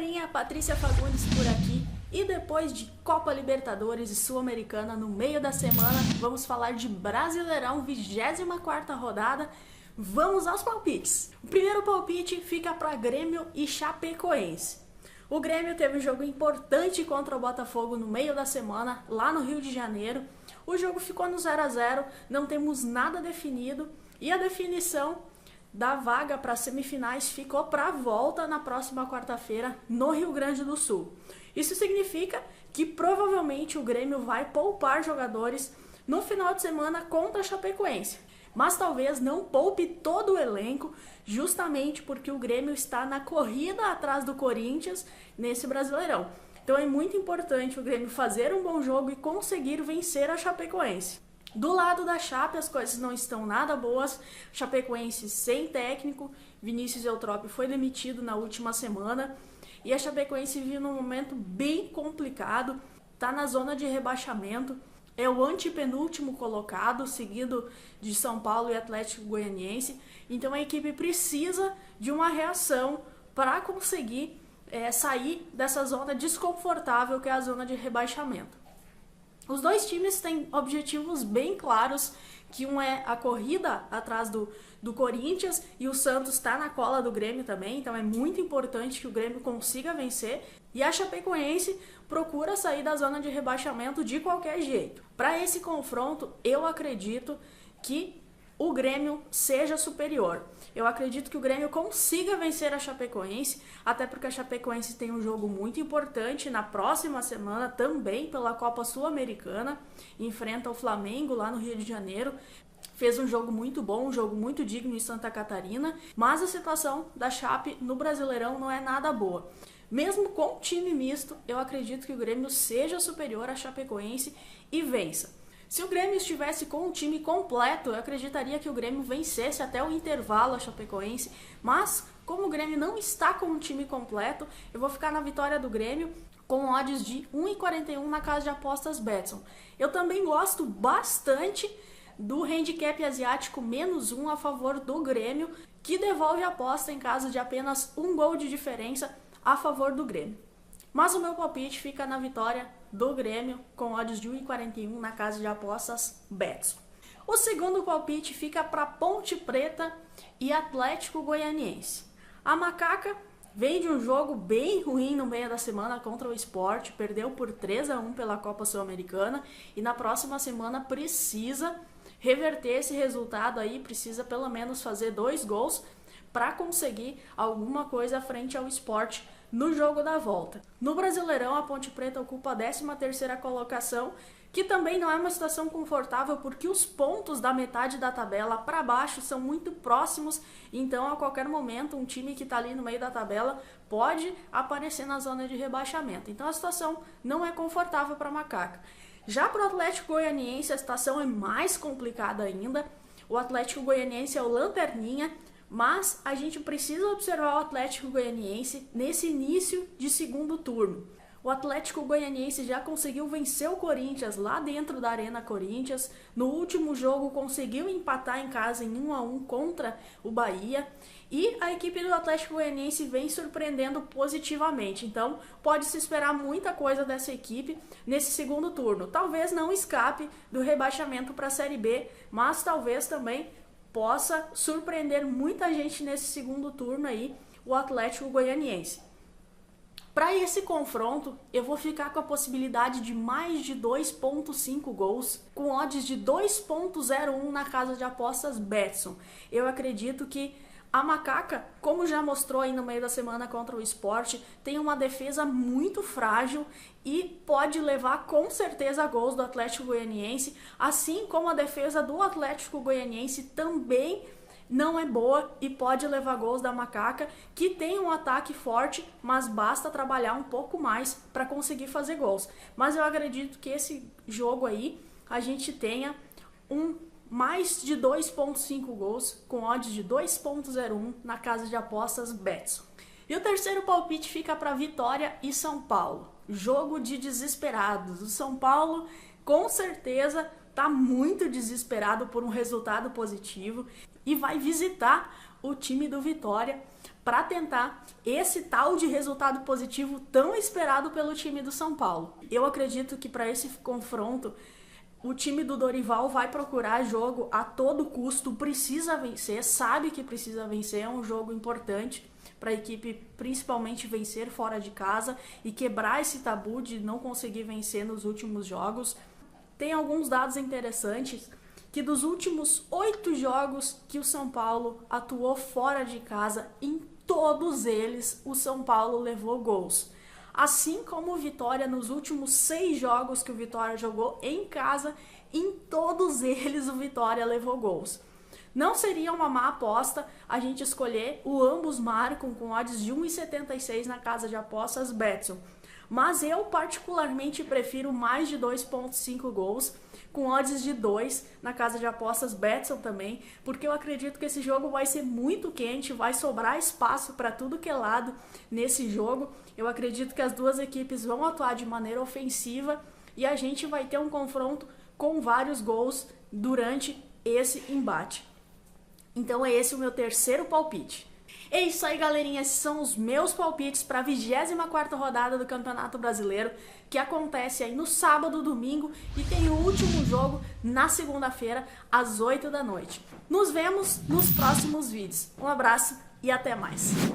galerinha, Patrícia Fagundes por aqui. E depois de Copa Libertadores e Sul-Americana no meio da semana, vamos falar de Brasileirão, 24ª rodada. Vamos aos palpites. O primeiro palpite fica para Grêmio e Chapecoense. O Grêmio teve um jogo importante contra o Botafogo no meio da semana, lá no Rio de Janeiro. O jogo ficou no 0 a 0, não temos nada definido e a definição da vaga para as semifinais ficou para a volta na próxima quarta-feira no Rio Grande do Sul. Isso significa que provavelmente o Grêmio vai poupar jogadores no final de semana contra a Chapecoense. Mas talvez não poupe todo o elenco, justamente porque o Grêmio está na corrida atrás do Corinthians nesse Brasileirão. Então é muito importante o Grêmio fazer um bom jogo e conseguir vencer a Chapecoense. Do lado da Chape as coisas não estão nada boas, Chapecoense sem técnico, Vinícius Eutrópio foi demitido na última semana e a Chapecoense vive num momento bem complicado, está na zona de rebaixamento, é o antepenúltimo colocado, seguido de São Paulo e Atlético Goianiense, então a equipe precisa de uma reação para conseguir sair dessa zona desconfortável que é a zona de rebaixamento. Os dois times têm objetivos bem claros, que um é a corrida atrás do Corinthians e o Santos está na cola do Grêmio também, então é muito importante que o Grêmio consiga vencer. E a Chapecoense procura sair da zona de rebaixamento de qualquer jeito. Para esse confronto, eu acredito que o Grêmio seja superior. Eu acredito que o Grêmio consiga vencer a Chapecoense, até porque a Chapecoense tem um jogo muito importante na próxima semana também pela Copa Sul-Americana, enfrenta o Flamengo lá no Rio de Janeiro. Fez um jogo muito bom, um jogo muito digno em Santa Catarina, mas a situação da Chape no Brasileirão não é nada boa. Mesmo com time misto, eu acredito que o Grêmio seja superior à Chapecoense e vença. Se o Grêmio estivesse com um time completo, eu acreditaria que o Grêmio vencesse até o intervalo a Chapecoense, mas como o Grêmio não está com um time completo, eu vou ficar na vitória do Grêmio com odds de 1,41 na casa de apostas Betson. Eu também gosto bastante do handicap asiático -1 a favor do Grêmio, que devolve a aposta em caso de apenas um gol de diferença a favor do Grêmio. Mas o meu palpite fica na vitória do Grêmio com odds de 1,41 na casa de apostas Betson. O segundo palpite fica para Ponte Preta e Atlético Goianiense. A Macaca vem de um jogo bem ruim no meio da semana contra o Sport, perdeu por 3 a 1 pela Copa Sul-Americana e na próxima semana precisa reverter esse resultado aí, precisa pelo menos fazer 2 gols para conseguir alguma coisa frente ao Sport no jogo da volta. No Brasileirão, a Ponte Preta ocupa a 13ª colocação, que também não é uma situação confortável porque os pontos da metade da tabela para baixo são muito próximos, então a qualquer momento um time que está ali no meio da tabela pode aparecer na zona de rebaixamento. Então a situação não é confortável para a Macaca. Já para o Atlético Goianiense a situação é mais complicada ainda. O Atlético Goianiense é o lanterninha, mas a gente precisa observar o Atlético Goianiense nesse início de segundo turno. O Atlético Goianiense já conseguiu vencer o Corinthians lá dentro da Arena Corinthians. No último jogo conseguiu empatar em casa em 1 a 1 contra o Bahia. E a equipe do Atlético Goianiense vem surpreendendo positivamente. Então pode-se esperar muita coisa dessa equipe nesse segundo turno. Talvez não escape do rebaixamento para a Série B, mas talvez também possa surpreender muita gente nesse segundo turno aí, o Atlético Goianiense. Para esse confronto, eu vou ficar com a possibilidade de mais de 2,5 gols, com odds de 2,01 na casa de apostas Betson. Eu acredito que a Macaca, como já mostrou aí no meio da semana contra o Sport, tem uma defesa muito frágil e pode levar com certeza gols do Atlético Goianiense, assim como a defesa do Atlético Goianiense também não é boa e pode levar gols da Macaca, que tem um ataque forte, mas basta trabalhar um pouco mais para conseguir fazer gols. Mas eu acredito que esse jogo aí a gente tenha mais de 2,5 gols, com odds de 2,01 na casa de apostas Betson. E o terceiro palpite fica para Vitória e São Paulo. Jogo de desesperados. O São Paulo com certeza tá muito desesperado por um resultado positivo e vai visitar o time do Vitória para tentar esse tal de resultado positivo tão esperado pelo time do São Paulo. Eu acredito que para esse confronto o time do Dorival vai procurar jogo a todo custo, precisa vencer, sabe que precisa vencer, é um jogo importante para a equipe principalmente vencer fora de casa e quebrar esse tabu de não conseguir vencer nos últimos jogos. Tem alguns dados interessantes que dos últimos 8 jogos que o São Paulo atuou fora de casa, em todos eles o São Paulo levou gols. Assim como o Vitória nos últimos 6 jogos que o Vitória jogou em casa, em todos eles o Vitória levou gols. Não seria uma má aposta a gente escolher o ambos marcam com odds de 1,76 na casa de apostas Betson. Mas eu particularmente prefiro mais de 2,5 gols, com odds de 2 na casa de apostas Betson também, porque eu acredito que esse jogo vai ser muito quente, vai sobrar espaço para tudo que é lado nesse jogo. Eu acredito que as duas equipes vão atuar de maneira ofensiva e a gente vai ter um confronto com vários gols durante esse embate. Então é esse o meu terceiro palpite. É isso aí, galerinha, esses são os meus palpites para a 24ª rodada do Campeonato Brasileiro, que acontece aí no sábado, domingo, e tem o último jogo na segunda-feira, às 8 da noite. Nos vemos nos próximos vídeos. Um abraço e até mais.